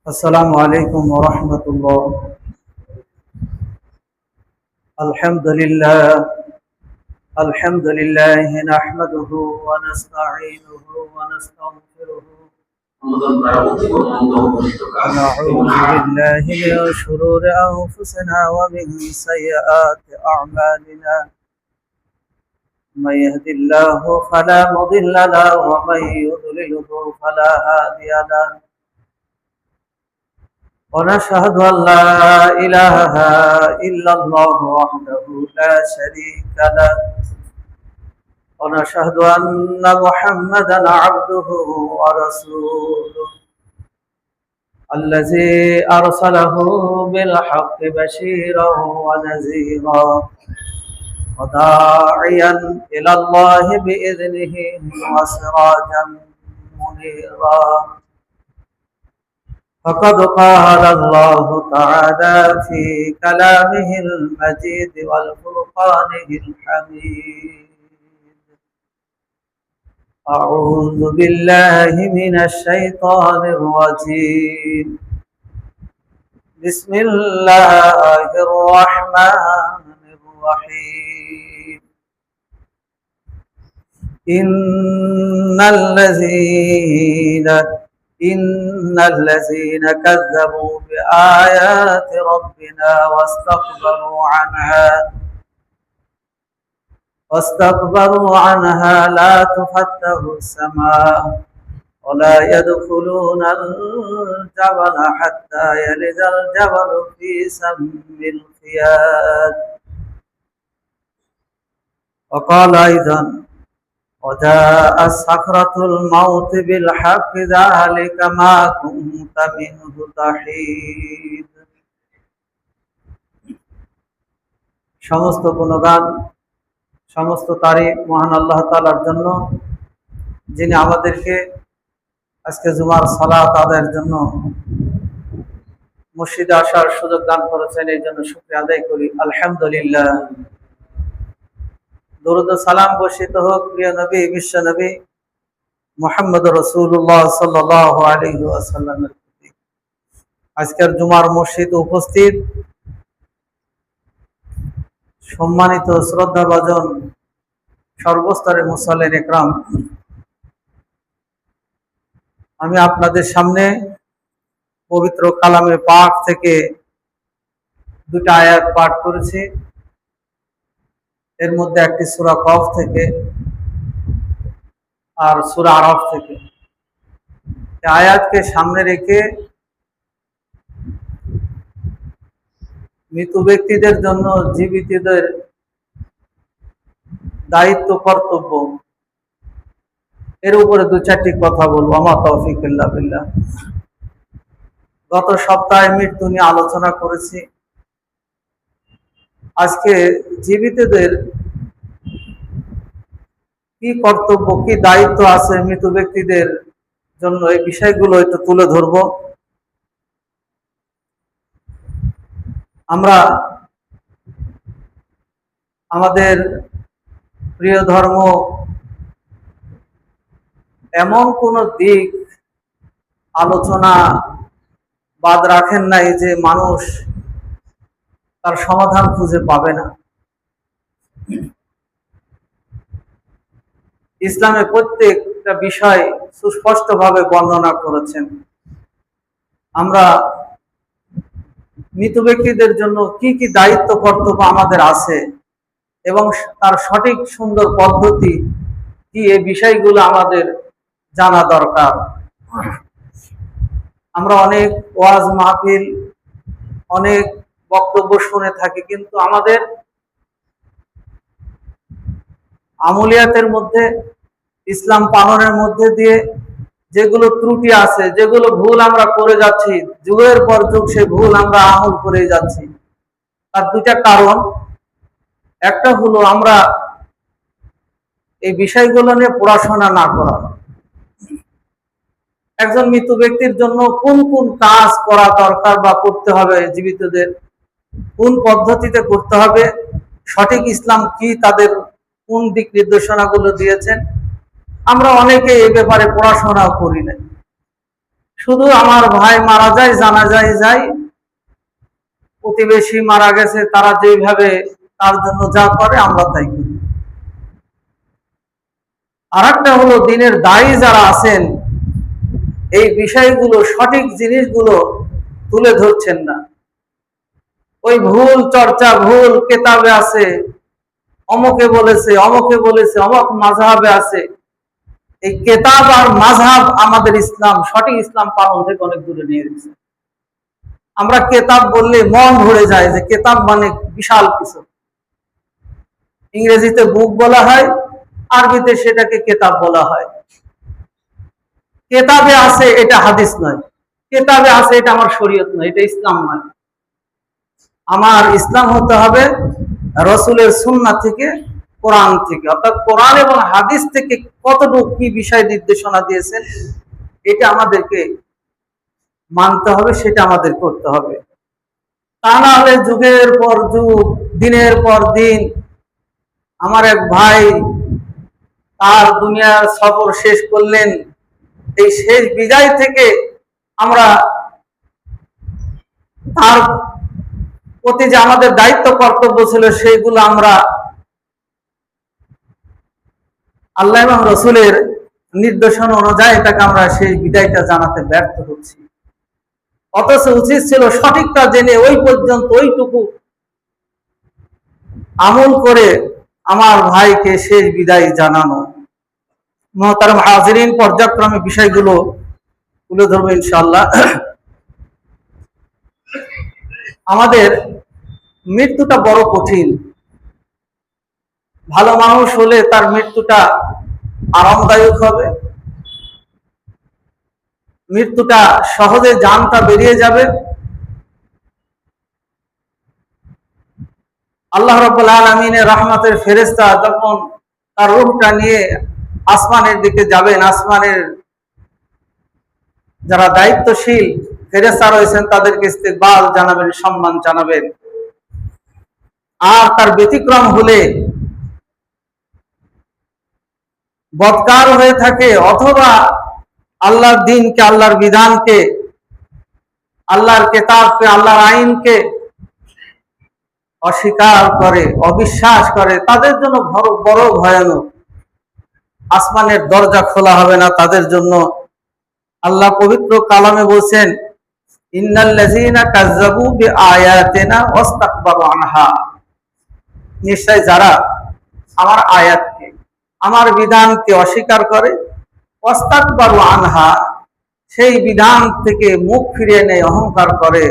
السلام عليكم ورحمة الله. الحمد لله نحمده ونستعينه ونستغفره ونعوذ بالله من شرور أنفسنا ومن سيئات أعمالنا. من يهد الله فلا مضل له ومن يضلله فلا هادي له. ونشهد أن لا إله إلا الله وحده لا شريك له. ونشهد أن محمدا عبده ورسوله الذي أرسله بالحق بشيرا ونذيرا وداعيا إلى الله بإذنه وسراجا منيرا. فقد قال الله تعالى في كلامه المجيد والفرقانه الحميد: أعوذ بالله من الشيطان الرجيم. بسم الله الرحمن الرحيم. إن الذين كذبوا بآيات ربنا واستكبروا عنها لا تفتح السماء ولا يدخلون الجبل حتى يلج الجبل في سم الخياط. وقال أيضا: وجاء سكرة الموت بالحق ذلك ما كنت منه تحيد. সমস্ত গুণগান, সমস্ত তারিফ মহান আল্লাহ তাআলার জন্য, যিনি আমাদেরকে আজকে জুমার সালাত আদায়ের জন্য মসজিদে আসার সুযোগ দান করেছেন। এই জন্য শুকরিয়া আদায় করি, আলহামদুলিল্লাহ। দরুদ ও সালাম বর্ষিত হোক প্রিয় নবী, বিশ্ব নবী মুহাম্মদ রাসূলুল্লাহ সাল্লাল্লাহু আলাইহি ওয়াসাল্লামের প্রতি। আজকের জুমার মসজিদে উপস্থিত সম্মানিত শ্রদ্ধাভাজন সর্বস্তরের মুসল্লিন ইকরাম, আমি আপনাদের সামনে পবিত্র কালামে পাক থেকে দুটো আয়াত পাঠ করেছি। এর মধ্যে একটি সূরা কফ থেকে আর সূরা আরাফ থেকে। এই আয়াতকে সামনে রেখে মৃত ব্যক্তিদের জন্য জীবিতদের দায়িত্ব, কর্তব্য, এর উপরে দু চারটি কথা বলবো। আমা তৌফিক ইল্লা বিল্লাহ। গত সপ্তাহে মৃত্যু নিয়ে আলোচনা করেছি। আজকে জীবিতদের কি কর্তব্য, কি দায়িত্ব আছে মৃত ব্যক্তিদের জন্য, এই বিষয়গুলো একটু তুলে ধরব। আমরা আমাদের প্রিয় ধর্ম এমন কোন দিক আলোচনা বাদ রাখেন নাই যে মানুষ তার সমাধান খুঁজে পাবে না। ইসলামে প্রত্যেকটা বিষয় সুস্পষ্টভাবে বর্ণনা করেছেন। আমরা মৃত ব্যক্তিদের জন্য কি কি দায়িত্ব, কর্তব্য আমাদের আছে এবং তার সঠিক সুন্দর পদ্ধতি কি, এই বিষয়গুলো আমাদের জানা দরকার। আমরা অনেক ওয়াজ মাহফিল, অনেক বক্তব্য শুনে থাকি, কিন্তু আমাদের আমলিয়াতের মধ্যে, ইসলাম পালনের মধ্যে দিয়ে যেগুলো ত্রুটি আছে, যেগুলো ভুল আমরা করে যাচ্ছি, যুগের পর যুগ সে ভুল আমরা আমল করে যাচ্ছি, তার দুটা কারণ। একটা হলো আমরা এই বিষয়গুলো নিয়ে পড়াশোনা না করা। একজন মৃত ব্যক্তির জন্য কোন কোন কাজ করা দরকার বা করতে হবে, জীবিতদের কোন পদ্ধতিতে করতে হবে, সঠিক ইসলাম কি, তাদের কোন দিক নির্দেশনাগুলো দিয়েছেন। আমরা অনেকে এই ব্যাপারে পড়াশোনাও করি না, শুধু আমার ভাই মারা যায়, জানাজায় যাই, প্রতিবেশী মারা গেছে, তারা যেভাবে তার জন্য যা করে আমরা তাই করি। আর একটা হলো, দিনের দায়ী যারা আছেন এই বিষয়গুলো, সঠিক জিনিসগুলো তুলে ধরছেন না। ওই ভুল চর্চা, ভুল কেতাবে আছে, অমকে বলেছে, অমকে বলেছে, অমক মাযহাবে আছে। এই কেতাব আর মাযহাব আমাদের ইসলাম, সঠিক ইসলাম পালন থেকে অনেক দূরে নিয়ে গেছে। আমরা কেতাব বললে মন ভরে যায় যে কেতাব মানে বিশাল কিছু। ইংরেজিতে বুক বলা হয়, আরবিতে সেটাকে কেতাব বলা হয়। কেতাবে আছে এটা হাদিস নয়, কেতাবে আছে এটা আমার শরীয়ত নয়, এটা ইসলাম নয়। আমার ইসলাম হতে হবে রাসূলের সুন্নাহ থেকে, কোরআন থেকে, অর্থাৎ কোরআন এবং হাদিস থেকে কতটুকু কি বিষয় নির্দেশনা দিয়েছেন এটা আমাদেরকে মানতে হবে, সেটা আমাদের করতে হবে। তা না হলে যুগের পর যুগ, দিনের পর দিন, আমার এক ভাই তার দুনিয়ার সফর শেষ করলেন, এই শেষ বিদায় থেকে আমরা তার প্রতি যে আমাদের দায়িত্ব কর্তব্য ছিল সেইগুলো আমরা আল্লাহ এবং রসুলের নির্দেশনা অনুযায়ী তাকে আমরা সেই বিদায়টা জানাতে ব্যর্থ হচ্ছি। অথচ উচিত ছিল সঠিকটা জেনে ওই পর্যন্ত ওইটুকু আমল করে আমার ভাইকে শেষ বিদায় জানানো। মুহতারাম হাজিরিন, পর্যায়ক্রমে বিষয়গুলো তুলে ধরবো ইনশাআল্লাহ। আমাদের মৃত্যুটা বড় কঠিন। ভালো মানুষ হলে তার মৃত্যুটা আরামদায়ক হবে, মৃত্যুটা সহজে জানটা বেরিয়ে যাবে। আল্লাহ রাব্বুল আলামিনের রহমতের ফেরেশতা যখন তার রূহটা নিয়ে আসমানের দিকে যাবেন, আসমানের যারা দায়িত্বশীল ফেরেশতা রয়েছেন তাদেরকে ইস্তেকবাল জানাবেন, সম্মান জানাবেন। আর তার ব্যতিক্রম হলে, বদকার হয়ে থাকে অথবা আল্লাহর দিনকে, আল্লাহর বিধানকে, আল্লাহর কেতাবকে, আল্লাহর আইনকে অস্বীকার করে, অবিশ্বাস করে, তাদের জন্য বড় ভয়ানক। আসমানের দরজা খোলা হবে না তাদের জন্য। আল্লাহ পবিত্র কালামে বলছেন, ইন্নাল্লাযীনা কাযযাবু বিআয়াতিনা ওয়াস্তাকবারু আনহা, নিশ্চয় যারা আমার আয়াতকে, আমার বিধানকে অস্বীকার করে, ওয়াস্তাকবারু আনহা, সেই বিধান থেকে মুখ ফিরিয়ে নেয়, অহংকার করে,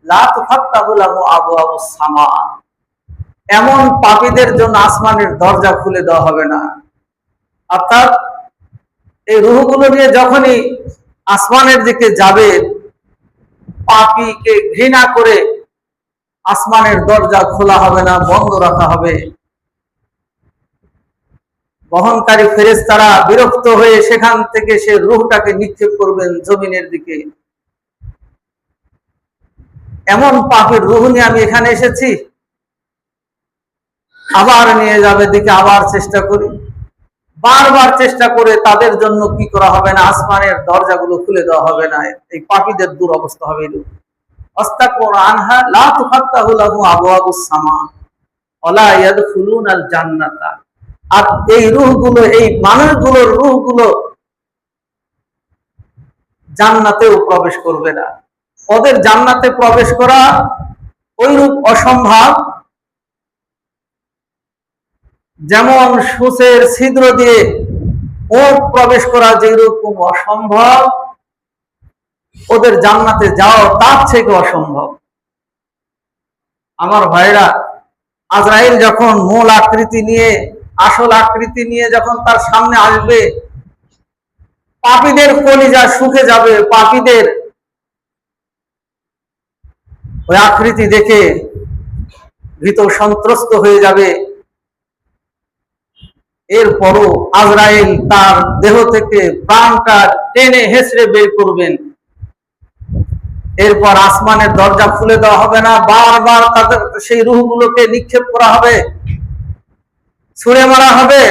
লা তুফাত্তাহু লাহু আবওয়াবুস সামা, এমন পাপীদের জন্য আসমানের দরজা খুলে দেওয়া হবে না। অর্থাৎ এই রূহগুলো নিয়ে যখনই আসমানের দিকে যাবে, পাপীকে ঘৃণা করে আসমানের দরজা খোলা হবে না, বন্ধ রাখা হবে। বহনকারী ফেরেশতারা বিরক্ত হয়ে সেখান থেকে সে রূহটাকে নিক্ষেপ করবেন জমিনের দিকে। এমন পাপীর রূহ নিয়ে আমি এখানে এসেছি, আবার নিয়ে যাবে দিকে, আবার চেষ্টা করি, বারবার চেষ্টা করে তাদের জন্য কি করা হবে না, আসমানের দরজাগুলো খুলে দেওয়া হবে না। এই পাপীদের দুরবস্থা হবে। ওয়াস্তাকবারু আনহা লা তুফাত্তাহু লাহু আবওয়াবুস সামা ওয়ালা ইয়াদখুলুনাল জান্নাতা। আর এই রূহগুলো, এই মানুষগুলোর রূহগুলো জান্নাতেও প্রবেশ করবে না। ওদের জান্নাতে প্রবেশ করা ওইরূপ অসম্ভব যেমন সূচের ছিদ্র দিয়ে ওট প্রবেশ করা যেরকম অসম্ভব, ওদের জান্নাতে যাওয়া তার থেকে অসম্ভব। আমার ভাইরা, আজরাইল যখন মূল আকৃতি নিয়ে, আসল আকৃতি নিয়ে যখন তার সামনে আসবে, পাপীদের কলিজা শুকে যাবে। পাপীদের ওই আকৃতি দেখে ভীত সন্ত্রস্ত হয়ে যাবে। এরপরও আজরাইল তার দেহ থেকে প্রাণটা টেনে হেঁচড়ে বের করবেন। এরপর আসমানের দরজা খুলে দেওয়া হবে না, বারবার তাদের সেই রূহগুলোকে নিক্ষেপ করা হবে। ছুঁড়ে মারা হবে,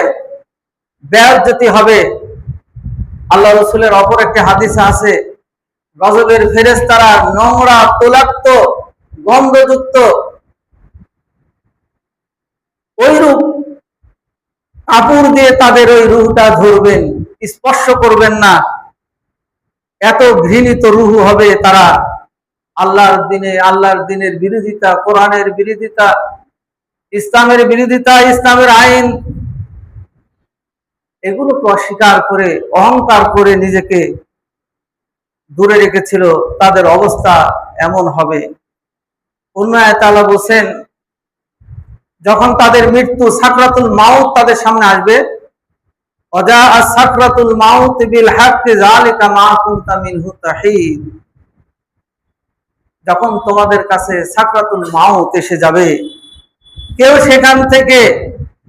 বেইজ্জতি হবে। আল্লাহ রাসূলের অপর একটি হাদিসে আছে, গজবের ফেরেশতারা নোংরা, তৈলাক্ত, গন্ধযুক্ত ওইরূপ কাপড় দিয়ে তাদের ওই রূহটা ধরবেন, স্পর্শ করবেন না। এত ঘৃণিত রূহ হবে তারা। আল্লাহর দিনের বিরোধিতা, কোরআনের বিরোধিতা, ইসলামের বিরোধিতা, ইসলামের আইন এগুলোকে অস্বীকার করে, অহংকার করে নিজেকে দূরে রেখেছিল, তাদের অবস্থা এমন হবে। অন্য আয়াতে আল্লাহ বলেন, যখন তাদের মৃত্যু, সাকরাতুল মাউত তাদের সামনে আসবে, ওয়াজা সাকরাতুল মাউত বিল হাক্কি যালিকা মা কুনতা মিনহু তাহিদ। যখন তোমাদের কাছে সাকরাতুল মাউত এসে যাবে, কেউ সেখান থেকে,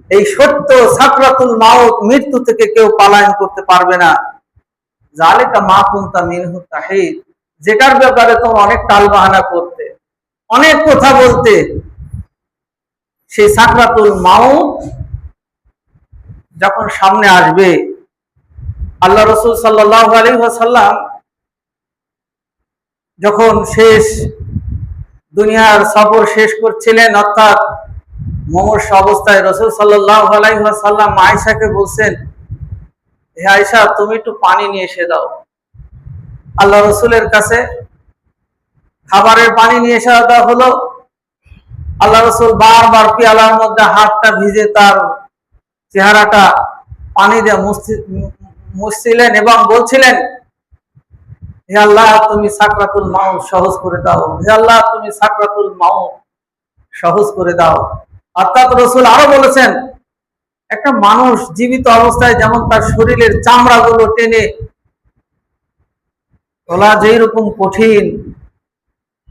এই সত্য সাকরাতুল মাউত, মৃত্যু থেকে কেউ পলায়ন করতে পারবে না। যালিকা মা কুনতা মিনহু তাহিদ, যেটার ব্যাপারে তোমরা অনেক টালবাহানা করতে, অনেক কথা বলতে, সেই সাকরাতুল মাউত যখন সামনে আসবে, আল্লাহ রাসূল সাল্লাল্লাহু আলাইহি ওয়াসাল্লাম যখন শেষ দুনিয়ার সফর শেষ করছিলেন, অর্থাৎ মুমূর্ষ অবস্থায়, রাসূল সাল্লাল্লাহু আলাইহি ওয়াসাল্লাম আয়েশাকে বলছেন, হে আয়েশা, তুমি একটু পানি নিয়ে এসে দাও। আল্লাহ রাসূলের কাছে খাবারের পানি নিয়ে এসে দেওয়া হলো। আল্লাহ রাসূল বারবার পিয়ালার মধ্যে হাতটা ভিজে তার চেহারাটা পানি দিয়ে মুছছিলেন এবং বলছিলেন, হে আল্লাহ, তুমি সাকরাতুল মাউত সহজ করে দাও, হে আল্লাহ, তুমি সাকরাতুল মাউত সহজ করে দাও। অর্থাৎ রাসূল আরো বলেছেন, একটা মানুষ জীবিত অবস্থায় যেমন তার শরীরের চামড়াগুলো টেনে তোলা যেই রকম কঠিন,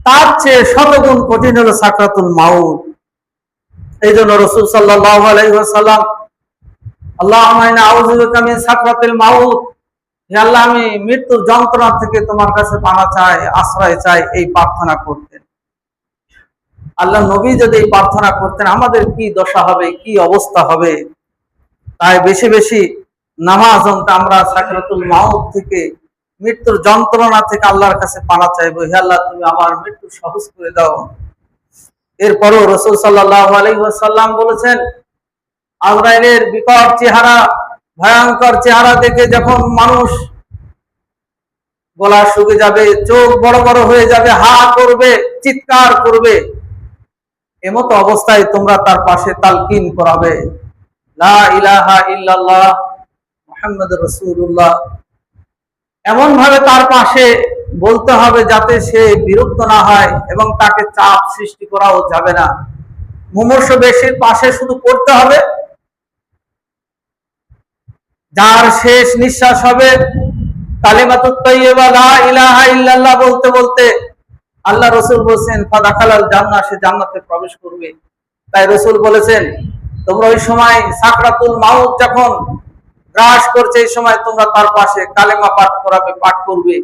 তার চেয়ে শতগুণ কঠিন হলো সাকরাতুল মাউত। এই জন্য রাসূল সাল্লাল্লাহু আলাইহি ওয়াসাল্লাম, আল্লাহুম্মা ইন্নী আউযু বিকা মিন সাকরাতিল মাউত, হে আল্লাহ, আমি মৃত্যুর যন্ত্রণা থেকে তোমার কাছে পানা চাই, আশ্রয় চাই, এই প্রার্থনা করতেন। আল্লাহ নবী যদি এই প্রার্থনা করতেন, আমাদের কি দশা হবে, কি অবস্থা হবে। তাই বেশি বেশি নামাজ, আমরা সাকরাতুল মাউত থেকে, মৃত্যুর যন্ত্রণা থেকে আল্লাহর কাছে পানা চাইবো, হে আল্লাহ, তুমি আমার মৃত্যু সহজ করে দাও। এরপরও রাসূল সাল্লাল্লাহু আলাইহি ওয়াসাল্লাম বলেছেন, আজরাইলের বিকট চেহারা, ভয়ঙ্কর চেহারা দেখে যখন মানুষ গলা শুকে যাবে, চোখ বড় বড় হয়ে যাবে, হা করবে, চিৎকার করবে, এমতো অবস্থায় তোমরা তার পাশে তালকিন করাবে, লা ইলাহা ইল্লাল্লাহ মুহাম্মাদুর রাসূলুল্লাহ। এমন ভাবে তার পাশে বলতে হবে যাতে সে বিরক্ত না হয়, এবং তাকে চাপ সৃষ্টি করাও যাবে না। মুমূর্ষু ব্যক্তির পাশে শুধু পড়তে হবে, যার শেষ নিঃশ্বাস হবে কালিমাতুত তাইয়্যিবা লা ইলাহা ইল্লাল্লাহ বলতে বলতে, আল্লাহ রাসূল বলেছেন, ফাদাখালাল জান্নাহ, সে জান্নাতে প্রবেশ করবে। তাই রাসূল বলেছেন, তোমরা ওই সময় সাকরাতুল মাউত যখন গ্রাস করছে, এই সময় তোমরা তার পাশে কালেমা পাঠ করবে,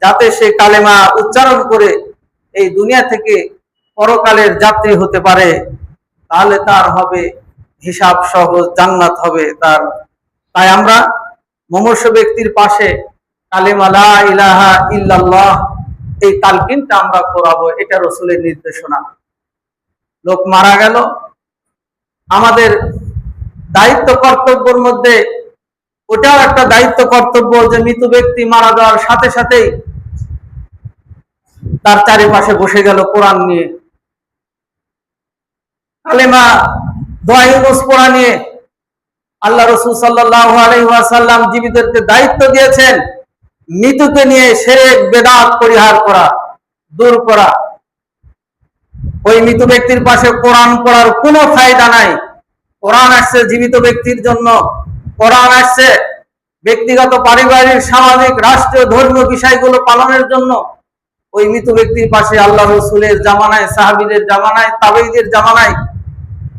যাতে সে কালেমা উচ্চারণ করে এই দুনিয়া থেকে পরকালের যাত্রী হতে পারে। তাহলে তার হবে হিসাব সহজ, জান্নাত হবে তার। তাই আমরা মুমূর্ষু ব্যক্তির পাশে কালেমা লা ইলাহা ইল্লাল্লাহ, এই তালকিনটা আমরা করাবো, এটা রাসূলের নির্দেশনা। লোক মারা গেল, আমাদের দায়িত্ব কর্তব্যের মধ্যে ওটাও একটা দায়িত্ব কর্তব্য যে মৃত ব্যক্তি মারা যাওয়ার সাথে সাথেই তার চারিপাশে বসে গেল কোরআন নিয়ে, কালেমা দোয়া ইউনূস পড়া নিয়ে। আল্লাহ রাসূল সাল্লাল্লাহু আলাইহি ওয়াসাল্লাম জীবিতদেরকে দায়িত্ব দিয়েছেন মৃতকে নিয়ে শিরক বিদআত পরিহার করা, দূর করা। ওই মৃত ব্যক্তির পাশে কোরআন পড়ার কোনো ফায়দা নাই। কোরআন আসছে জীবিত ব্যক্তির জন্য, কোরআন আসছে ব্যক্তিগত, পারিবারিক, সামাজিক, রাষ্ট্রীয়, ধর্মীয় বিষয়গুলো পালনের জন্য। ওই মৃত ব্যক্তির পাশে আল্লাহ রাসূলের জামানায়, সাহাবীদের জামানায়, তাবেঈদের জামানায়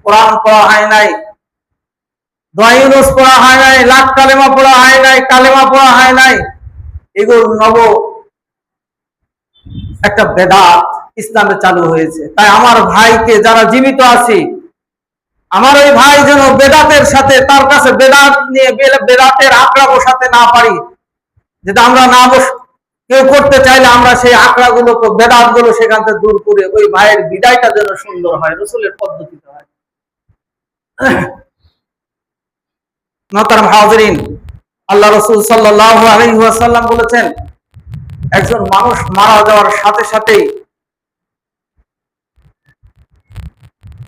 কোরআন পড়া হয় নাই, দোয়া ইউনূস পড়া হয় নাই, লাখ কালেমা পড়া হয় নাই, কালেমা পড়া হয় নাই। এগুলো নব একটা বেদাত ইসলামে চালু হয়েছে। তাই আমার ভাইকে, যারা জীবিত আছি, আমার ওই ভাই যেন বেদাতের সাথে, তার কাছে বেদাত নিয়ে বেদাতের আঁকড়া বসাতে না পারি, যেটা আমরা না কেউ করতে চাইলে আমরা সেই আঁকড়া গুলো, বেদাত গুলো সেখান থেকে দূর করে ওই ভাইয়ের বিদায়টা যেন সুন্দর হয়, রসুলের পদ্ধতিতে হয়। মোহতারাম হাজিরিন, আল্লাহ রসুল সাল্লাল্লাহু আলাইহি ওয়াসাল্লাম বলেছেন, একজন মানুষ মারা যাওয়ার সাথে সাথেই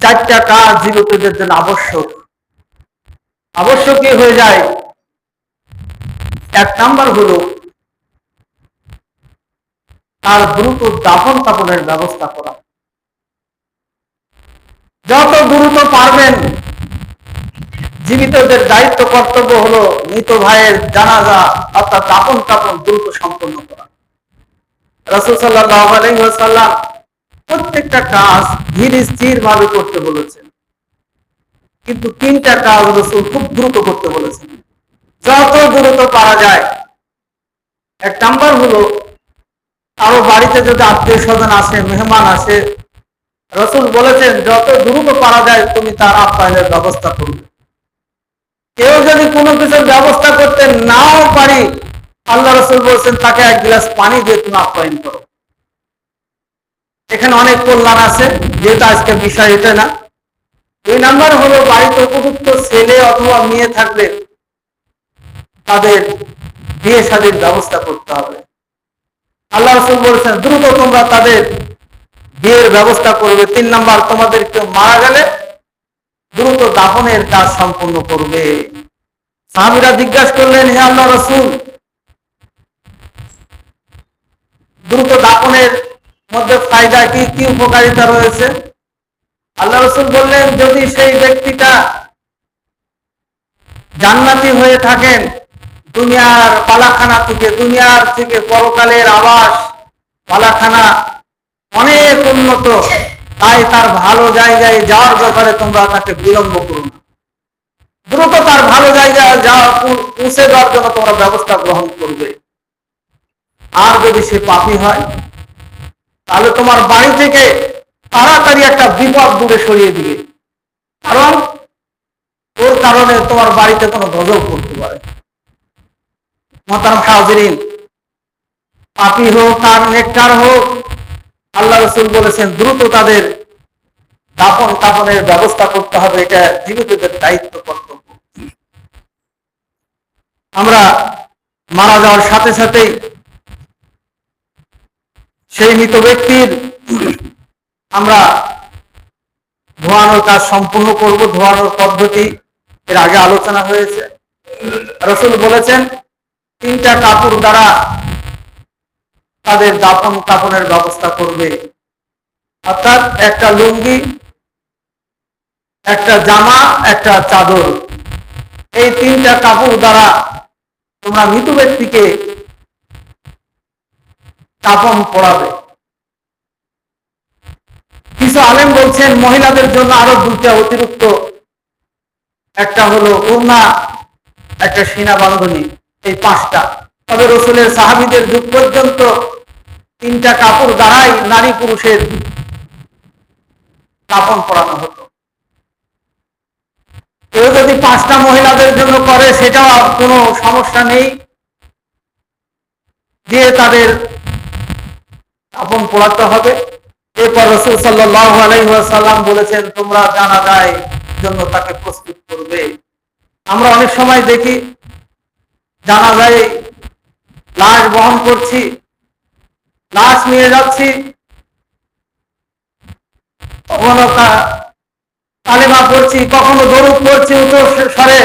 চারটা কাজ জীবিতদের জন্য আবশ্যকীয় হয়ে যায়। এক নাম্বার হলো তার দ্রুত দাফন কাফনের ব্যবস্থা করা। যত দ্রুত পারবেন, জীবিতদের দায়িত্ব কর্তব্য হলো মৃত ভাইয়ের জানাজা অর্থাৎ দাফন কাফন দ্রুত সম্পন্ন করা। রাসূল সাল্লাল্লাহু আলাইহি ওয়াসাল্লাম প্রত্যেকটা কাজ ধীর স্থির ভাবে করতে বলেছেন, কিন্তু তিনটা কাজ রাসূল খুব দ্রুত করতে বলেছেন, যত দ্রুত পারা যায়। এক নাম্বার হলো, কারো বাড়িতে যদি আত্মীয় স্বজন আসে, মেহমান আসে, রাসূল বলেছেন যত দ্রুত পারা যায় তুমি তার আপ্যায়নের ব্যবস্থা করবে। কেউ যদি কোনো কিছুর ব্যবস্থা করতে নাও পারি, আল্লাহ রাসূল বলেছেন তাকে এক গ্লাস পানি দিয়ে তুমি আপ্যায়ন করো। এখানে অনেক কল্যাণ আছে, যেটা আজকে বিষয় এটা না। দুই নাম্বার হলো, বাড়িতে উপযুক্ত ছেলে অথবা মেয়ে থাকলে তাদের বিয়ে শাদীর ব্যবস্থা করতে হবে। আল্লাহ রাসূল বলেছেন দ্রুত তোমরা তাদের বিয়ের ব্যবস্থা করবে। তিন নাম্বার, তোমাদের কেউ মারা গেলে দ্রুত দাফনের কাজ সম্পন্ন করবে। সাহাবীরা জিজ্ঞাসা করলেন, হে আল্লাহ রাসূল, দ্রুত দাফনের মধ্যে ফায়দা কি, কি উপকারিতা রয়েছে? আল্লাহ রাসূল বললেন, যদি সেই ব্যক্তিটা জান্নাতি হয়ে থাকেন, দুনিয়ার পালাখানা থেকে, দুনিয়ার থেকে পরকালের আবাস পালাখানা অনেক উন্নত, তাই তার ভালো জায়গায় যাওয়ার ব্যাপারে তোমরা তাকে বিলম্ব করো না, দ্রুত তার ভালো জায়গায় পৌঁছে দেওয়ার জন্য তোমরা ব্যবস্থা গ্রহণ করবে। আর যদি সে পাপী হয়, তাহলে তোমার বাড়ি থেকে তাড়াতাড়ি একটা বিপদ দূরে সরিয়ে দিবে, কারণ ওর কারণে তোমার বাড়িতে কোনো গজব করতে পারে। মুহতারাম হাজিরিন, পাপী হোক আর নেককার হোক, আল্লাহ রাসূল বলেছেন দ্রুত তাদের দাফন কাফনের ব্যবস্থা করতে হবে, এটা জীবিতদের দায়িত্ব কর্তব্য। আমরা মারা যাওয়ার সাথে সাথেই সেই মৃত ব্যক্তির আমরা ধোয়ানোর কাজ সম্পূর্ণ করব। ধোয়ানোর পদ্ধতি এর আগে আলোচনা হয়েছে। রাসূল বলেছেন তিনটা কাপড় দ্বারা তাদের দাফন কাফনের ব্যবস্থা করবে, অর্থাৎ একটা লুঙ্গি, একটা জামা, একটা চাদর। এই তিনটা কাপড় দ্বারা তোমরা মৃত ব্যক্তিকে কাফন পরাবে। কিছু আলেম বলছেন মহিলাদের জন্য আরো দুইটা অতিরিক্ত, একটা হলো ওড়না, একটা সিনা বান্ধনী, এই পাঁচটা। তবে রাসূলের সাহাবীদের যুগ পর্যন্ত তিনটা কাপড় দ্বারাই নারী পুরুষের কাফন পরানো হতো। কেউ যদি পাঁচটা মহিলাদের জন্য করে সেটাও কোনো সমস্যা নেই, দিয়ে তাদের কাফন পরাতে হবে। এরপর রাসূল সাল্লাল্লাহু আলাইহি ওয়াসাল্লাম বলেছেন তোমরা জানাজার জন্য তাকে প্রস্তুত করবে। আমরা অনেক সময় দেখি জানাজায় লাশ বহন করছি, লাশ নিয়ে যাচ্ছি, কখনো কালেমা পড়ছি, কখনো দরুদ পড়ছি, উচ্চ স্বরে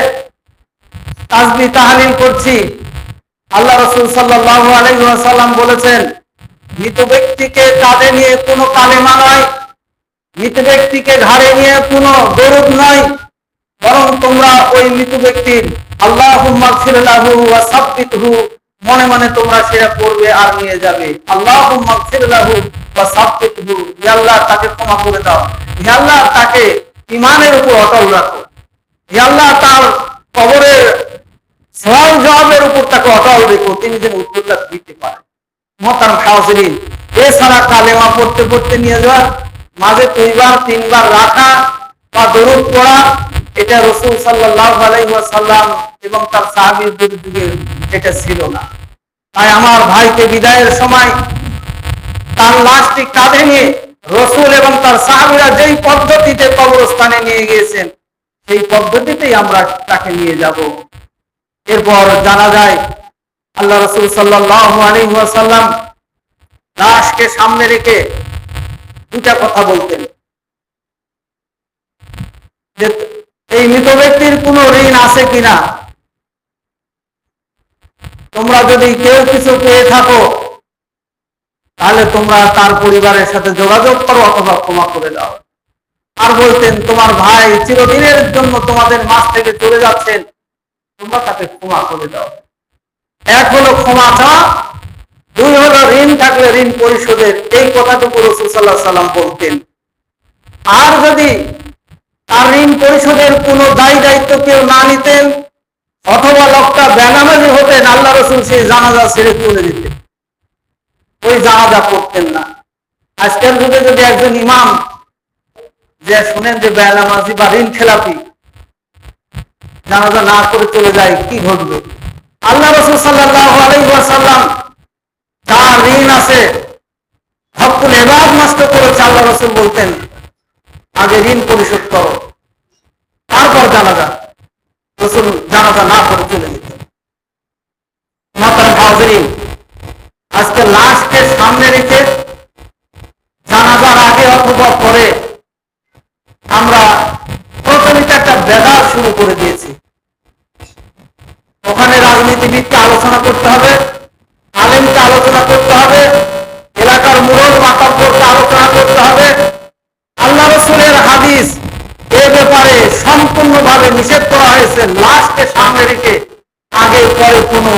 তাসবিহ তাহলিল করছি। আল্লাহ রাসূল সাল্লাল্লাহু আলাইহি ওয়াসাল্লাম বলেছেন মৃত ব্যক্তিকে কাঁধে নিয়ে কোনো কালেমা নয়, মৃত ব্যক্তিকে ঘাড়ে নিয়ে কোনো দরুদ নয়, বরং তোমরা ওই মৃত ব্যক্তির আল্লাহুম্মা গফির লাহু ওয়া সাব্বিতহু মনে মনে তোমরা সেটা করবে আর নিয়ে যাবে। আল্লাহুম্মা গফির লাহু ওয়া সাব্বিতহু, হে আল্লাহ তাকে ক্ষমা করে দাও, হে আল্লাহ তাকে ঈমানের উপর অটল রাখো, হে আল্লাহ তার কবরের সওয়াল জবাবের উপর তাকে অটল রেখো, তিনি যেন উত্তরটা দিতে পারে। মুহতারাম হাজিরিন, এছাড়া কালেমা পড়তে পড়তে নিয়ে যাওয়া, মাঝে দুইবার তিনবার রাখা, বা দরুদ পড়া, এটা রাসূল সাল্লাল্লাহু আলাইহি ওয়াসাল্লাম এবং তার সাহাবীদের যুগে এটা ছিল না। তাই আমার ভাইকে বিদায়ের সময় তার লাশটি কাঁধে নিয়ে রাসূল এবং তার সাহাবীরা যেই পদ্ধতিতে কবরস্থানে নিয়ে গিয়েছেন, সেই পদ্ধতিতেই আমরা তাকে নিয়ে যাব। এরপর জানা যায় আল্লাহ রাসূল সাল্লাল্লাহু আলাইহি ওয়াসাল্লাম লাশকে সামনে রেখে দুটা কথা বলতেন যে এই মৃত ব্যক্তির কোনো ঋণ আছে কিনা, তোমরা যদি কেউ কিছু পেয়ে থাকো তাহলে তোমরা তার পরিবারের সাথে যোগাযোগ করো অথবা ক্ষমা করে দাও। আর বলতেন তোমার ভাই চিরদিনের জন্য তোমাদের মাঝ থেকে চলে যাচ্ছেন, তোমরা তাকে ক্ষমা করে দাও। এক হলো ক্ষমা চাওয়া, দুই হলো ঋণ থাকলে ঋণ পরিশোধের, এই কথাটুকু রাসূল সাল্লাল্লাহু আলাইহি ওয়াসাল্লাম বলতেন। আর যদি তার ঋণ পরিশোধের কোনো দায় দায়িত্ব কেউ না নিতেন অথবা লোকটা বেনামাজি হতেন, আল্লাহ রাসূল সেই জানাজা ছেড়ে চলে দিতেন, ওই জানাজা করতেন না। আজকের যুগে যদি একজন ইমাম যে শুনেন যে বেনামাজি বা ঋণ খেলাপি জানাজা না করে চলে যায়, কি ঘটবে? আল্লাহ রাসূল সাল্লাল্লাহু আলাইহি ওয়াসাল্লাম যার ঋণ আছে, হকুল ইবাদ নষ্ট করেছে, আল্লাহ রাসূল বলতেন আগে ঋণ পরিশোধ করো, তারপর জানাজা। রাসূল জানাজা না করে চলে যেতেন। মোহতারাম হাজিরিন, আজকে লাশকে সামনে রেখে জানাজার আগে অথবা পরে আমরা প্রচলিত একটা বেদাত শুরু করে দিয়েছি। ওখানে রাজনীতিবিদকে আলোচনা করতে হবে, আলেমকে আলোচনা করতে হবে, এলাকার মুরব্বি মাতাব্বরকে আলোচনা করতে হবে। আল্লাহ রাসূলের হাদিস এ ব্যাপারে সম্পূর্ণভাবে নিষেধ করা হয়েছে। লাশকে সামনে রেখে আগে পরে কোনো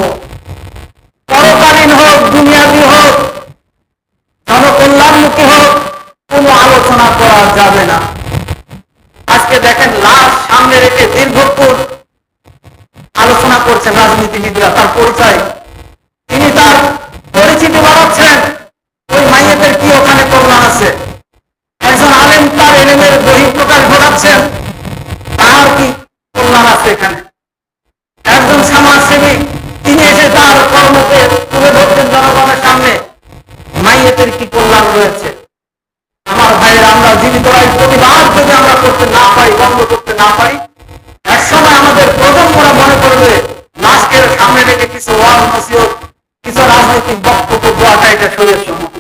পরকালীন হোক, দুনিয়াবি হোক, জনকল্যাণমুখী হোক, কোনো আলোচনা করা যাবে না। আজকে দেখেন লাশ সামনে রেখে দীর্ঘক্ষণ আলোচনা করছেন রাজনীতিবিদরা, তার পরিচয়, তিনি তার পরিচিতি বাড়াচ্ছেন, ওই মাইয়াতের কি ওখানে কল্যাণ আছে। একজন আলেম তার এলেমের বহিঃপ্রকাশ ঘটাচ্ছেন, তার কি কল্যাণ আছে এখানে। একজন সমাজসেবী তিনি এসে তার কর্মকে তুলে ধরছেন জনগণের সামনে, মাইয়াতের কি কল্যাণ রয়েছে। আমার ভাইয়ের, আমরা জীবিতরাই প্রতিবাদ যদি আমরা করতে না পারি, বন্ধ করতে না পারি, এক সময় আমাদের প্রজন্মরা মনে করবে লাশকে সামনে রেখে কিছু ওয়াজ নসিহত, কিছু রাজনৈতিক বক্তব্য দেওয়াটা এটা শরীয়ত সম্মত।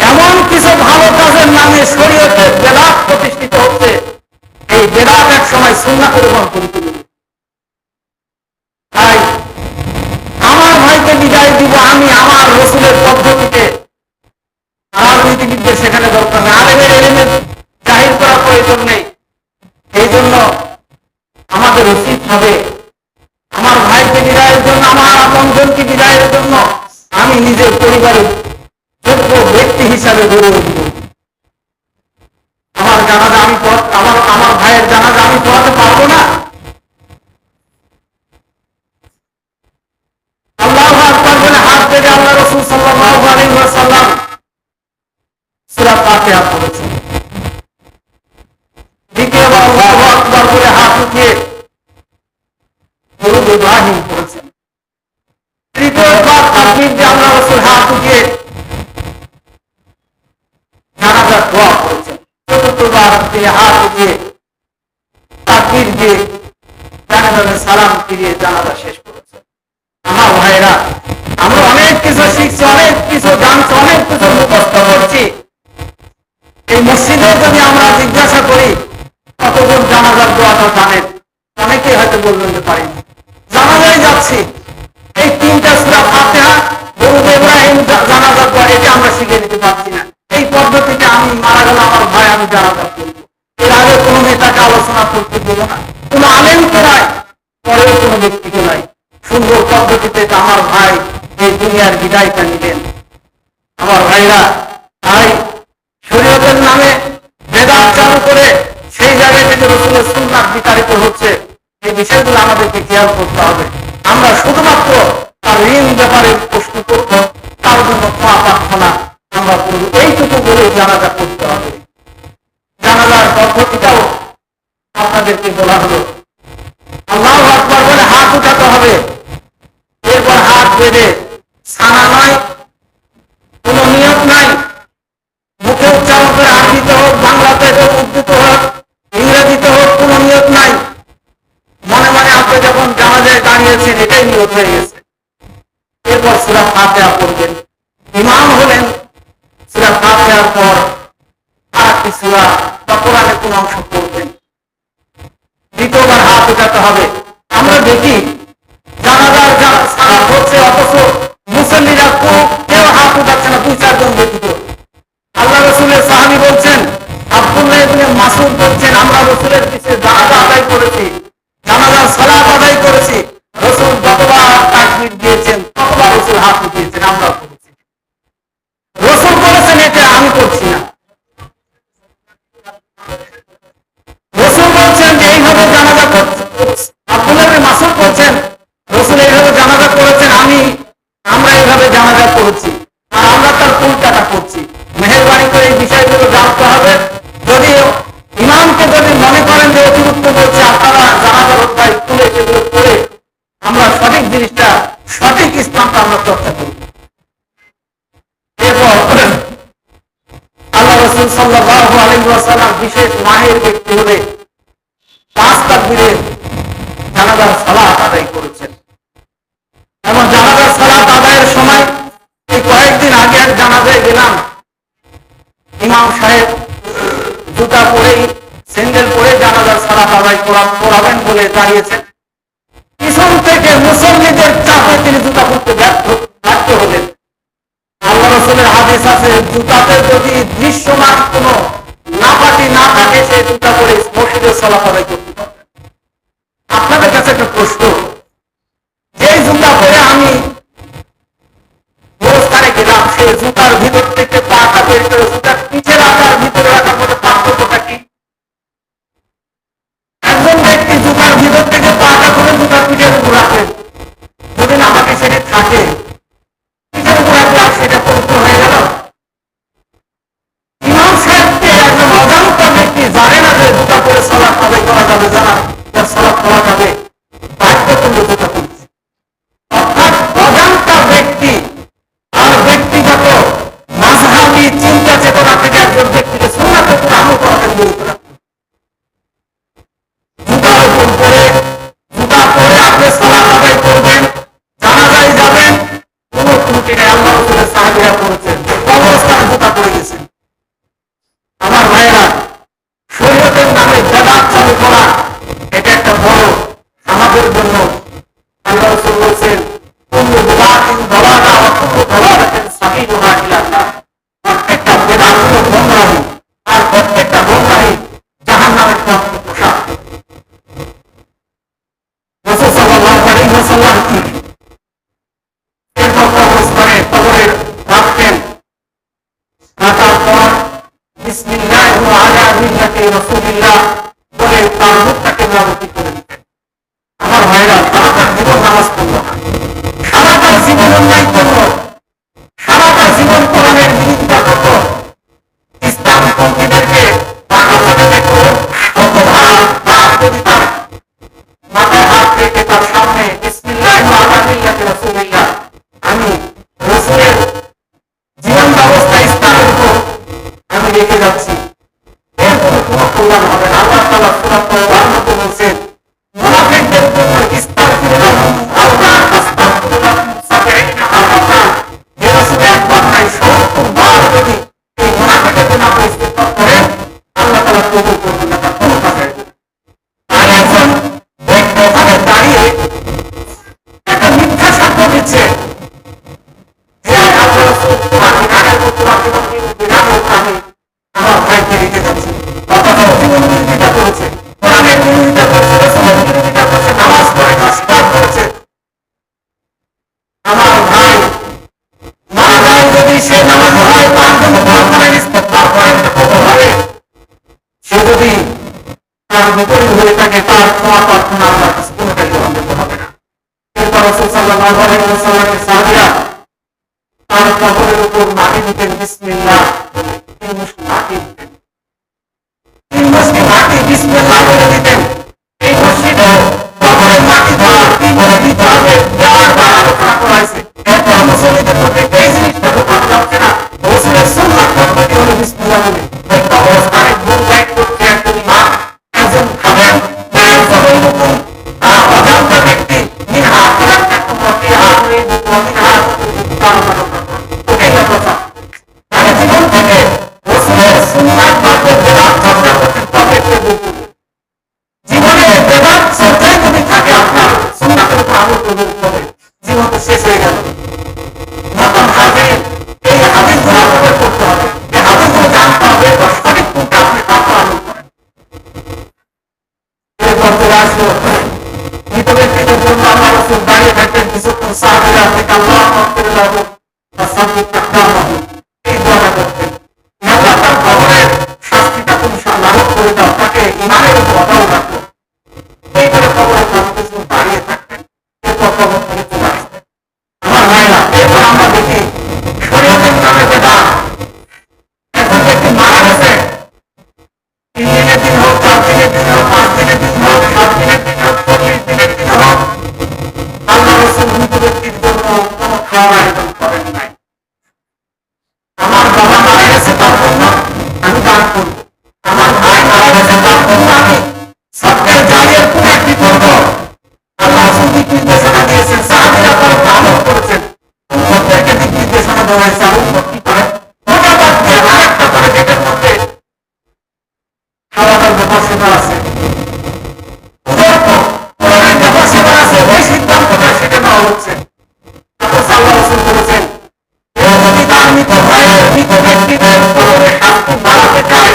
এমন কিছু ভালো কাজের নামে শরীয়তে বেদাত প্রতিষ্ঠিত হচ্ছে, এই বেদাত এক সময় সুন্নাতে রূপান্তরিত হবে। তাই আমার ভাইকে বিদায় দিব আমি আমার রাসূলের পদ্ধতিতে, রাজনীতিবিদদের সেখানে দরকার নেই, আলেমের এলেমের জাহির করার প্রয়োজন নেই। এই জন্য আমাদের উচিত হবে আমার ভাইকে বিদায়ের জন্য, আমার আপনজনকে বিদায়ের জন্য আমি নিজের পরিবারের যোগ্য ব্যক্তি হিসাবে গড়ে উঠব। আমার জানাজা আমি আমার ভাইয়ের জানাজা আমি পড়াতে পারবো না। আল্লাহু আকবার বলে হাত থেকে আল্লাহ রাসূল সাল্লাল্লাহু আলাইহি ওয়াসাল্লাম সূরা ফাতিহা পড়েছেন। দ্বিতীয়বার আল্লাহু আকবার বলে হাত উঠিয়ে দরুদ ইব্রাহিম পড়েছেন। তৃতীয়বার তাকবীর দিয়ে আল্লাহ রাসূল হাত উঠিয়ে জানাজার দোয়া করেছেন। চতুর্থবার তিনি হাত উঠিয়ে তাকবীর দিয়ে জানাজার সালাম ফিরিয়ে জানাজা শেষ করেছেন। আমার ভাইরা, আমরা অনেক কিছু শিখছি, অনেক কিছু জানছি, অনেক কিছু মুখস্থ করছি। এই মসজিদে যদি আমরা জিজ্ঞাসা করি কতজন জানাজার দোয়াটা জানেন, অনেকেই হয়তো বলবেন যে পারি না। জানাজায় যাচ্ছি, এই তিনটা সূরা ফাতিহা, দরুদ ইব্রাহিম, জানাজার দোয়া, এটা আমরা শিখে নিতে পারছি না। এই পদ্ধতিতে আমি মারা গেল আমার ভাই, আমি জানাজা করব। এর আগে কোনো নেতাকে আলোচনা করতে দেব না, কোনো আলেমকে নাই, পরেও কোনো ব্যক্তিকে নাই। সুন্দর পদ্ধতিতে আমার ভাই এই দুনিয়ার বিদায়টা নিলেন। আমার ভাইরা, তাই শরীয়তের নামে বেদাত চালু করে সেই জায়গায় থেকে রাসূলের সুন্নাত বিতাড়িত হচ্ছে, এই বিষয়গুলো আমাদেরকে খেয়াল করতে হবে। আমরা শুধুমাত্র তার ঋণ ব্যাপারে প্রশ্ন করব, তার জন্য ক্ষমা প্রার্থনা আমরা করব, এইটুকু বলে জানাজা করতে হবে। বেঁধে, ছানা নয়, কোন নিয়ত নাই, মুখে উচ্চারণ করে আরবিতে হোক, বাংলাতে হোক, উর্দুতে হোক, ইংরেজিতে হোক, কোন নিয়ত নাই। মনে মনে আপনি যখন জানাজায় দাঁড়িয়েছেন, এটাই নিয়ত হয়ে গেছে। এরপর সূরা ফাতিহা পড়বেন। ইমাম হলেন, সূরা ফাতিহার পর আরেকটি সূরা বা কোরআনের কোন অংশ পড়বেন, দ্বিতীয়বার হাত উঠাতে হবে। আমরা দেখি জানাজার সালাত হচ্ছে, অথচ মুসল্লিরা কেউ হাত উঠাচ্ছে না, 2-4 জন ব্যতীত। আল্লাহ রাসূলের সাহাবী বলছেন, আব্দুল্লাহ ইবনে মাসউদ বলছেন, আমরা রাসূলের পিছে জানাজা আদায় করেছি, জানাজার সালাত আদায় করেছি, রাসূল যতবার তাকবীর দিয়েছেন ততবার রাসূল হাত উঠিয়েছেন, আমরা করেছি। রাসূল করেছেন, এটা আমি করছি না। রাসূল বলছেন যে এইভাবে জানাজা করছে, আব্দুল্লাহ ইবনে মাসউদ বলছেন রাসূল এইভাবে জানাজা করেছেন, আমরা এইভাবে জানাজা করেছি, আর আমরা তার উল্টাটা করছি। মেহেরবানি করে এই বিষয়গুলো জানতে হবে। যদি ইমামকে যদি মনে করেন যে অতিরিক্ত বলছে, আপনারা জানাজার অধ্যায় তুলে সেগুলো করে আমরা সঠিক জিনিসটা, সঠিক ইসলামটা আমরা চর্চা করি। এরপর আল্লাহ রাসূল সাল্লাল্লাহু আলাইহি ওয়াসাল্লাম বিশেষ মাহের ব্যক্তি হলে 5 তাকবীরে জানাজার সালাত আদায় করেছেন। এবং জানাজার সালাত আদায়ের সময় এই কয়েকদিন আগে এক জানাজায় গেলাম, ইমাম সাহেব জুতা পরে, স্যান্ডেল পরে জানাজার সালাত আদায় করাবেন বলে দাঁড়িয়েছেন। পিছন থেকে মুসল্লিদের চাপে তিনি জুতা পরতে ব্যর্থ হলেন। আল্লাহ রাসূলের হাদিস আছে, জুতাতে যদি দৃশ্যমান কোন নাপাকি না থাকে, সেই জুতা পরে মসজিদের সালাত আদায় করতে পারবে। আপনাদের কাছে একটা প্রশ্ন, যে জুতা পরে আমি গোরস্থানে গেলাম, সেই জুতার ভিতর থেকে পাটা বের করে জুতার পিঠে রাখার ভিতরে রাখার মধ্যে পার্থক্যটা কি? একজন ব্যক্তি জুতার ভিতর থেকে পাটা খুলে জুতার পিঠের উপর রাখেন, যদি নাপাকি সেটি থাকে, পিঠের উপর রাখলে সেটা পবিত্র হয়ে গেল। ইমাম সাহেবকে একজন অজান্তা ব্যক্তি জানে না যে জুতা পরে সালাত আদায় করা যাবে, জানা তার সালাত করা যাবে, বাধ্য করলে জুতা পড়ছে। অর্থাৎ অজান্তা ব্যক্তি আর ব্যক্তিগত মাযহাবী চিন্তা চেতনা থেকে একজন ব্যক্তিকে সুন্নাতের উপর আমল করা থেকে বিরত রাখতে। জুতা পরে আপনি সালাত আদায় করবেন, জানাজায় যাবেন, কোন ত্রুটি নেই। আল্লাহ রাসূলের সাহাবীরা করেছেন, কবরস্থানে জুতা পড়ে গেছেন। আমার ভাইয়েরা, শরীয়তের নামে বেদাত চালু করা এটা একটা বড় আমাদের জন্য। আল্লাহ রাসূল বলেছেন, কুল্লু বিদআতিন দালালা ওয়া কুল্লু দালালাতিন সাবিলুহা ইলা আন-নার। প্রত্যেকটা বেদাত হলো গোমরাহি, আর প্রত্যেকটা গোমরাহি জাহান্নামের পথে প্রসাদ। রাসূল সাল্লাল্লাহু আলাইহি ওয়াসাল্লাম এরপর কবরস্থানে কবরে রাখতেন, রাখার পর বিসমিল্লাহি ওয়া আলা মিল্লাতি রাসূলিল্লাহ বলে তার মুখটাকে মেরামতি করে দিতেন। আমার ভাইরা, সারাটা জীবন নামাজ পড়ল না, সারাটা জীবন অন্যায় করল, সারাটা জীবন কোরআনের বিরোধিতা করল, ইসলামপন্থীদেরকে যদি তার মাথায় হাত রেখে তার সামনে বিসমিল্লাহি ওয়া আলা মিল্লাতি রাসূলিল্লাহ, আমি রাসূলের জীবন ব্যবস্থা ইসলামের উপর আমি রেখে যাচ্ছি, এর কোনো কল্যাণ হবে না। আল্লাহ তাআলা সূরা তাওবার মধ্যে বলছেন, মুনাফিকদের জন্য ইস্তাগফিরুল্লাহুম আও লা তাস্তাগফিরুল্লাহুম ৭০ মাররাতান, হে রাসূল একবার নয় ৭০ বার যদি এই মুনাফিকের জন্য আপনি ইস্তিগফার করেন, আল্লাহ তাআলা কবুল করবেন না, তার কোনো কাজ হবে না। আর একজন ব্যক্তি ওখানে দাঁড়িয়ে একটা মিথ্যা সাক্ষ্য দিচ্ছে যে আল্লাহ রাসূল কোরআন বিধানের মধ্যে আমি আমার ভাইকে রেখে যাচ্ছি, অথচ জীবন বিরোধিতা করেছে, কোরআনের বিরোধিতা করেছে, রাসূলের বিরোধিতা করেছে, নামাজ পড়ে অস্বীকার করেছে। আমার ভাই মারা যায়, যদি সে নামাজ হয় তার জন্য কোরআনের ইস্তেগফার করেন তো কবুল হবে। সে যদি তার বিপরীত হয়ে থাকে, তার ক্ষমা প্রার্থনা আল্লাহর কাছে কোনোটাই গ্রহণ করতে হবে না। এরপর রাসূল সাল্লাল্লাহু আলাইহি ওয়াসাল্লামের সাহাবীরা তার কবরের উপর মাটি দিতেন, বিসমিল্লাহ বলে 3 মুষ্টি মাটি দিতেন, 3 মুষ্টি মাটি বিসমিল্লাহ বলে দিতেন। এই মসজিদে কবরে মাটি দেওয়া কি বলে দিতে হবে, বারবার আলোচনা করা হয়েছে। ওটাই আমরা চাই। তাহলে জীবন থেকে রসুলের সুন্নাত মার্কে বেদাত চর্চা করতে হবে। জীবনে বেদাত চর্চায় যদি থাকে আপনার সুন্নাতের উপর আমল করতে হবে, জীবন তো শেষ হয়ে গেল। নতুন হাজির এই হাদিসগুলো আপনাদের করতে হবে, এই হাদিসগুলো জানতে হবে, সঠিক কোনটা আপনি তারপর আমল করেন। এরপর চলে আসলো মৃত ব্যক্তিদের জন্য আল্লাহ রাসূল দাঁড়িয়ে থাকতেন কিছুক্ষণ, সাহাবীরা থেকে আল্লাহু আকবার বলে সাব্বিত তাকদামাহু এই দোয়াটা করতেন, আল্লাহ তার কবরের শাস্তিটা তুমি লাঘব করে দাও, তাকে ইমানের উপর অটল রাখো। এই করে কবরের কাছে কিছুক্ষণ দাঁড়িয়ে থাকতেন, এরপর কবর থেকে চলে আসতেন। আমার ভাইরা, এরপর আমরা দেখি শরীয়তের নামে বেদাত। এখন ব্যক্তি মারা গেছে, 3 দিনের দিন হোক, 4 দিনের দিন হোক, 5 দিনের দিন হোক, 7 দিনের দিন হোক, 40 দিনের দিন হোক, আল্লাহ রাসূল মৃত ব্যক্তির জন্য কোনো খাওয়ার আয়োজন করেন নাই। আমার বাবা মারা গেছে তার জন্য আমি দান করব, আমার ভাই মারা গেছে তার জন্য আমি সরকার জারিয়ার কোন একটি করব। আল্লাহ রাসূল দিক নির্দেশনা দিয়েছেন, সাহাবীরা তার আমল করেছেন, উম্মতদেরকে দিক নির্দেশনা দেওয়া হয়েছে। আর উম্মত কি করে? ওটা বাদ দিয়ে আরেকটা করে যেটার মধ্যে খাওয়ানোর ব্যাপার সেটা আছে, কোরআনের ব্যাপার সেটা আছে, ওই সিদ্ধান্তটা সেটা নেওয়া হচ্ছে। আল্লাহ রাসূল বলেছেন, কেউ যদি তার মৃত ভাইয়ের মৃত ব্যক্তিদের কবরের শাস্তি বাড়াতে চায়,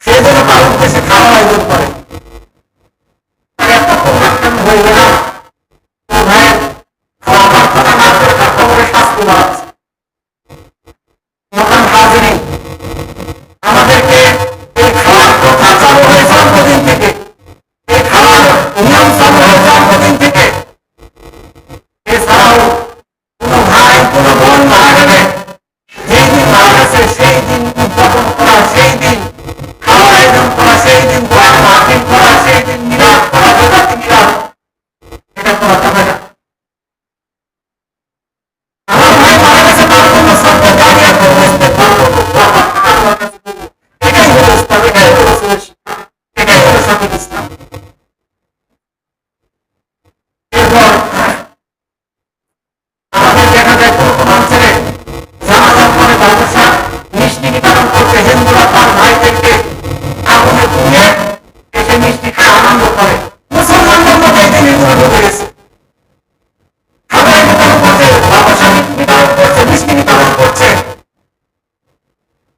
সে যেন তার উদ্দেশ্যে খাওয়ার আয়োজন করে। আর এত পরিবর্তন হয়ে গেলাম, ও ভাইয়ের খাওয়া প্রার্থনা না করে তার কবরের শাস্তি বাড়াচ্ছে। মহান হাজিরিন, আমাদেরকে এই খাওয়ার প্রথা চালু হয়ে জন্মদিন থেকে, এই খাওয়ার নিয়ম চালু হয়ে জন্মদিন থেকে। এছাড়াও কোনো ভাই কোনো বোন মারা গেলে যেই দিন মারা গেছে সেই দিন উদযাপন করা, সেই দিন খাওয়ার আয়োজন করা, সেই দিন দোয়ার মাহফিল করা, সেই দিন মিলাদ করা, বেদাতি মিলাদ, এটা করা যাবে না। আমার ভাই মারা গেছে তার জন্য সরকার জারিয়া করবো, ইস্তেগফার করবো, আল্লাহর কাছে করবো। এটাই হলো ইসলাম, এটাই হলো রাসূলের শিক্ষা, এটাই হলো সঠিক ইসলাম। এরপর আমাদের দেখা যায় কোনো কোনো অঞ্চলে জানাজার পরে বাতাসা মিষ্টি বিতরণ করতে হিন্দুরা তার ভাইদেরকে আগুনে পুড়িয়ে এসে মিষ্টি খায় আনন্দ করে। মুসলমানদের মধ্যে এই জিনিসগুলো ঢুকে গেছে। খাবার বিতরণ করছে, বাতাসা বিতরণ করছে, মিষ্টি বিতরণ করছে,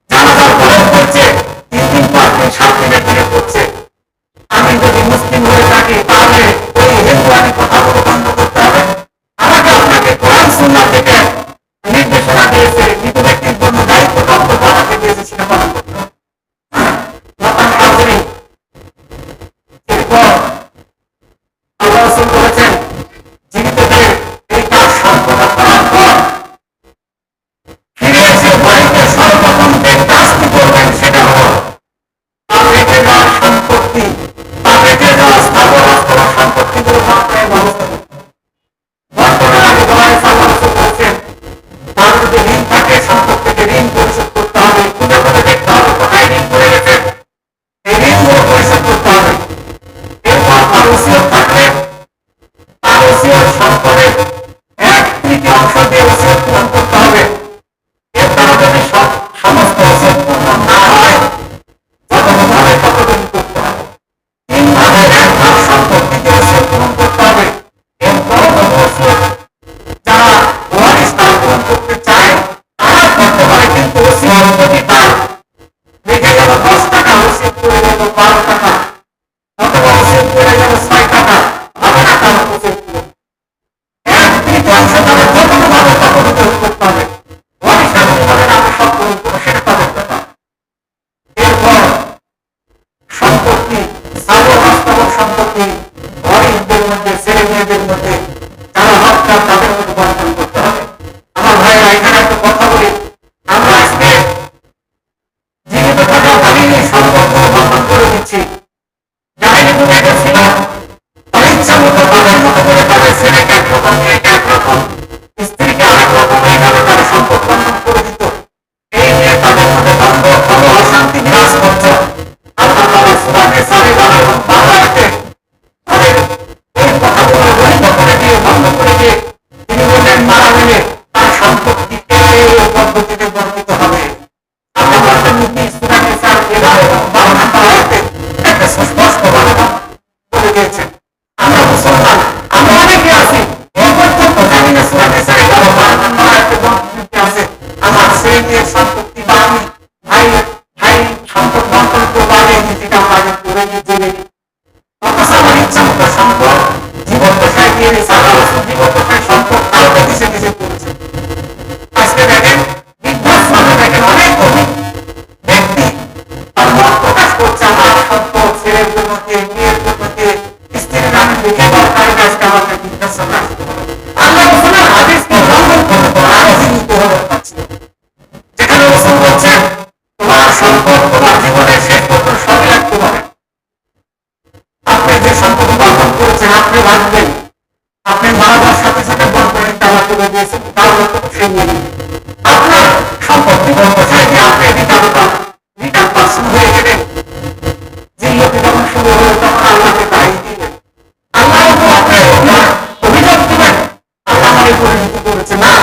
জানাজার পরেও করছে, 3 দিন 5 দিন 7 দিনের দিনে করছে। আমি যদি মুসলিম হয়ে থাকি তাহলে ওই হিন্দুয়ানি কথাগুলো বন্ধ করতে হবে। আমাকে আপনাকে কোরআন সুন্নাহ থেকে নির্দেশনা দিয়েছে, মৃত ব্যক্তির জন্য দায়িত্ব কর্তব্য আমাকে দিয়েছে, সেটা পালন করতে হবে। মহান হাজিরিন, এরপর আল্লাহ রাসূল বলেছেন, জীবিতদের এই কাজ সম্পন্ন করার পর ফিরে এসে বাড়িতে সর্বপ্রথম যে কাজটি করবেন সেটা হলো তার রেখে যাওয়া সম্পত্তি, তার রেখে যাওয়া স্থাবর অস্থাবর সম্পত্তিগুলো মাত্রায় ব্যবস্থা করতে হবে। বর্তমানে আগে বলা হয়েছে, আল্লাহ রাসূল বলেছেন, তার যদি ঋণ থাকে তোমার জীবনের শেষ পর্যন্ত সবই রাখতে পারে। আপনি যে সম্পদ উপার্জন করেছেন আপনি রাখবেন, আপনি মারা যাওয়ার সাথে সাথে বর্তমানে তারা তুলে দিয়েছেন, তার মতো সে নিয়ে নেবেন। আপনার সম্পত্তি বসায় দিয়ে আপনি রিটার্ন পার্সন হয়ে গেলেন। জিল্লতি যখন শুরু হলো তখন আল্লাহকে দায়ী দিলেন, আল্লাহ আপনার অভিযোগ দিবেন আল্লাহ আমাকে পরিণত করেছে না,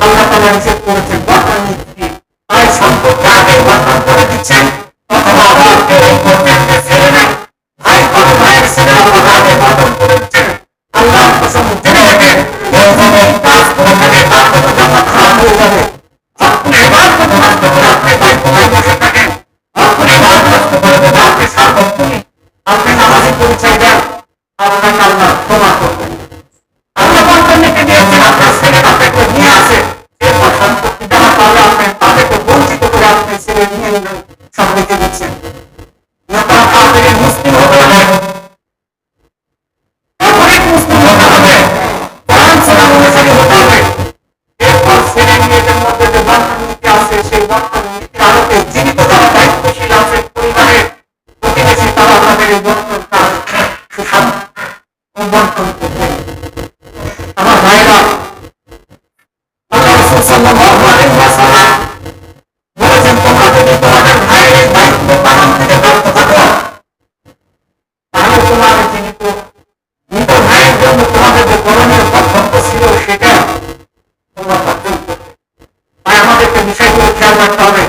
আল্লাহ তালা নিষেধ করেছেন বর্তমান নীতি। তাই সম্পদকে আগে বর্তমান করে দিচ্ছেন, অথবা আবার কেউ এই করতে ছেড়ে নেন, ভাই কত ভাইয়ের ছেলে আগে বর্তমান করে দিচ্ছেন। আল্লাহ কসম জেনে রাখেন যখন এই কাজ করে থাকে তার কোনো জান্নাত হারাম হয়ে যাবে। যখন এবার কোনো নষ্ট করে আপনি দায়িত্ব বসে থাকেন, যখন এবার নষ্ট করে দেবে আপনি সার্বক্ষণিক আপনি নামাজি পরিচয় দেন, আপনাকে আল্লাহ ক্ষমা করবেন। আল্লাহ বর্তমানকে দিয়েছেন আপনার ছেলে আপনাকে নিয়ে আসে, এরপর সম্পত্তি দেওয়া পারলে আপনি তাদেরকে বঞ্চিত করে আপনি ছেলে নিয়ে নেবেন, সব রেখে দিচ্ছেন। মুসলিম হতে হবে, অনেক মুসলিম হতে হবে, কোরআন সুন্নাহ অনুসারী হতে হবে। এরপর ছেলে মেয়েদের মধ্যে যে বর্তমান নীতি আছে সেই বর্তমান নীতির আলোকে জীবিত যারা দায়িত্বশীল আছে পরিবারের প্রতিবেশী তারা তাদের এই বর্তমান কাজ সুশান্ত বর্তন করবে। আমার ভাইরা, আল্লাহ রাসূল সাল্লাল্লাহু আলাইহি ওয়াসাল্লাম বলেছেন তোমরা যদি তোমাদের ভাইয়ের এই দায়িত্ব পালন থেকে ব্যর্থ থাকো তাহলে তোমার জীবিত মৃত ভাইয়ের জন্য তোমাদের যে করণীয় কর্তব্য ছিল সেটা তোমরা অর্জন করবে। তাই আমাদেরকে বিষয়গুলো খেয়াল রাখতে হবে।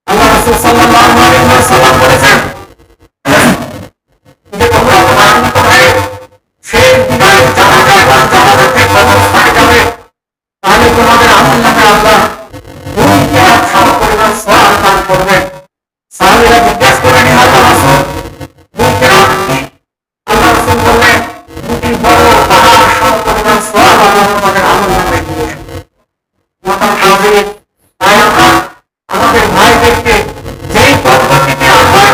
আল্লাহ রাসূল সাল্লাল্লাহু আলাইহি ওয়াসাল্লাম বলেছেন যে তোমরা তোমার মৃত ভাইয়ের সেই বিদায়ের জানাজা এবং জানাজাতে কবরস্থানে যাবে, তাহলে তোমাদের আমলনামে আল্লাহ 2 কিরাত সমপরিমাণ সওয়াব দান করবেন। সাহাবীরা জিজ্ঞাসা করেন ইয়া রাসূল 2 কিরাত কি? আল্লাহ রাসূল বললেন 2টি বড় পাহাড় সমপরিমাণ সওয়াব আল্লাহ তোমাদের আমলনামে দিবেন। মোহতারাম হাজিরিন, তাই আমরা আমাদের ভাইদেরকে যেই পদ্ধতিতে আল্লাহ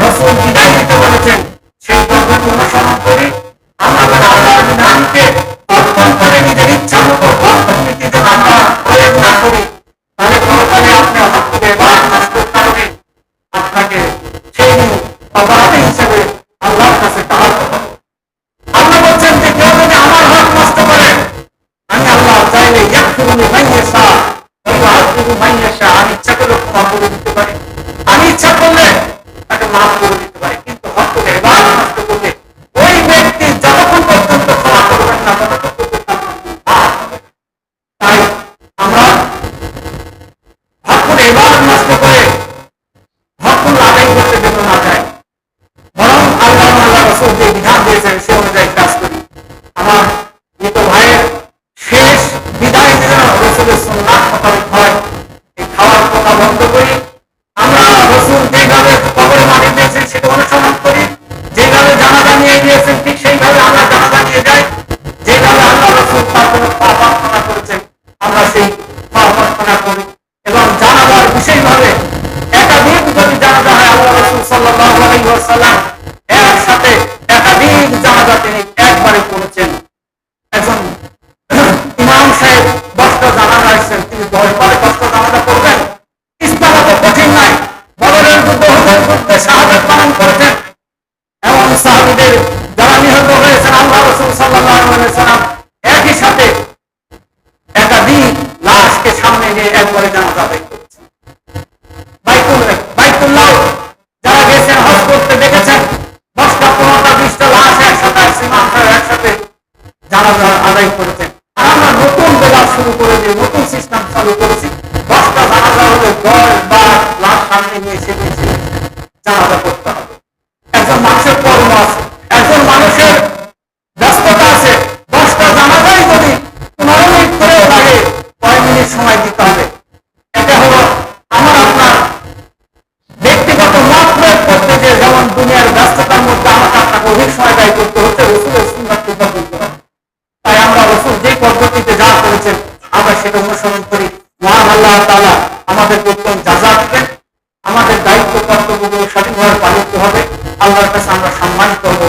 রাসূল বিদায় দিতে বলেছেন সেই পদ্ধতি অনুসরণ করি। আমরা যেন আল্লাহর বিধানকে অর্পণ করে নিজের ইচ্ছা মতো পদ্ধতিতে যেন আমরা প্রয়োগ না করি, তাহলে পরকালে আপনি হককে এবার নষ্ট কারণে আপনাকে সেই অপরাধী হিসেবে আল্লাহর কাছে দাঁড়াতে হবে। আল্লাহ বলছেন যে কেউ যদি আমার হক নষ্ট করে আমি আল্লাহ চাইলে ইয়াগফিরুনি মান ইয়াশা ওয়া ইউআযিবু মান ইয়াশা, আমি ইচ্ছা করলে ক্ষমা করে দিতে পারি, আমি ইচ্ছা করলে তাকে মাফ করে দিতে পারি। কিন্তু হককে এবার নষ্ট করলে ওই ব্যক্তি যতক্ষণ পর্যন্ত ক্ষমা করবেন না ততক্ষণ পর্যন্ত মাফ হবে। তাই আমরা হককে এবার নষ্ট করে হককে আদায় করতে যেন না যায়, বরং আল্লাহ রাসূল যে বিধান দিয়েছেন সে অনুযায়ী কাজ করি। আমার মৃত ভাইয়ের শেষ বিদায় যেন রাসূলের সুন্নাত মোতাবেক হয়, এই খাওয়ার কথা বন্ধ করি। আমরা রাসূল যেভাবে কবরে মাটি দিয়েছেন সেটা অনুসরণ করি, যেভাবে জানাজা নিয়ে গিয়েছেন ঠিক সেইভাবে আমরা জানাজা নিয়ে যাই, যেভাবে আল্লাহ রাসূল তার জন্য পাপ প্রার্থনা করেছেন আমরা সেই পাপ প্রার্থনা করি। এবং জানাজার বিশেষভাবে একাধিক যদি জানাজা হয়, আল্লাহ রাসূল সাল্লাল্লাহু আলাইহি ওয়াসাল্লাম একসাথে একাধিক জানাজা তিনি একবারে করেছেন। একজন ইমাম সাহেব 10টা জানাজা আসছেন, তিনি 10 বারে 10টা জানাজা করবেন। ইসলাম এত কঠিন নয়, বদরের যুদ্ধে উহুদের যুদ্ধে শাহাদাত বরণ করেছেন। এমন সাহাবীদের যারা নিহত হয়েছেন আল্লাহ রাসূল সাল্লাল্লাহু আলাইহি ওয়াসাল্লাম একই সাথে একাধিক লাশকে সামনে নিয়ে একবারে জানাজা আদায় করেছেন। বাইতুল্লাহ যারা গেছেন হজ করতে দেখেছেন 10টা 15টা 20টা লাশ একসাথে ইমাম সাহেব একসাথে জানাজা আদায় করেছেন। আর আমরা নতুন বেদাত শুরু করে দিয়ে নতুন সিস্টেম চালু করেছি, 10টা জানাজা হলে 10 বার লাশ সামনে নিয়ে সেদিন জানাজা করতে হবে। একজন মানুষের কর্ম আছে, একজন মানুষের ব্যস্ততা আছে, 10টা জানাজাই যদি 15 মিনিট করেও লাগে কয় মিনিট সময় দিতে হবে। এটা হলো আমার আপনার ব্যক্তিগত মত প্রয়োগ করতে যে যেমন দুনিয়ার ব্যস্ততার মধ্যে আমাকে আপনাকে অধিক সময় ব্যয় করতে হচ্ছে, রাসূলের সুন্নাত পূজা করতে হবে। তাই আমরা রাসূল যে পদ্ধতিতে যা করেছেন আমরা সেটা অনুসরণ করি। মহান আল্লাহ তাআলা আমাদের উত্তম যাজা দিবেন। আমাদের দায়িত্ব কর্তব্যগুলো সঠিকভাবে পালিত হবে, আল্লাহর কাছে আমরা সম্মানিত হব।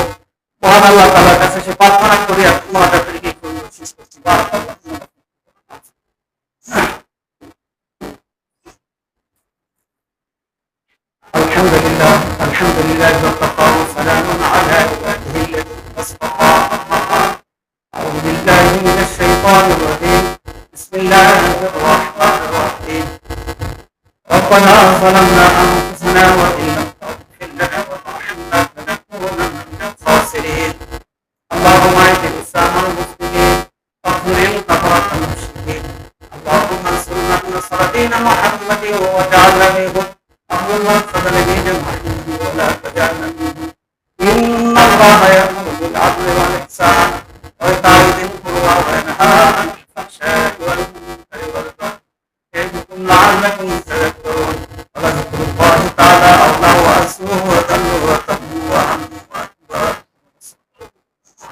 মহান আল্লাহ তাআলার কাছে সে প্রার্থনা করি আর তোমাদের শেষ করছি। الرحمن الرحيم ربنا ظلمنا أنفسنا وإن لم تغفر لنا وترحمنا لنكونن من الخاسرين اللهم اعز الإسلام والمسلمين واخذل الكفرة المشركين اللهم انصرنا نصر دين محمد واجعلنا منهم اللهم انصر دين محمد ولا تجعلنا منهم إن الله يأمر بالعدل والإحسان وإيتاء ذي القربى وينهى عن الفحشاء والمنكر والبغي يعظكم لعلكم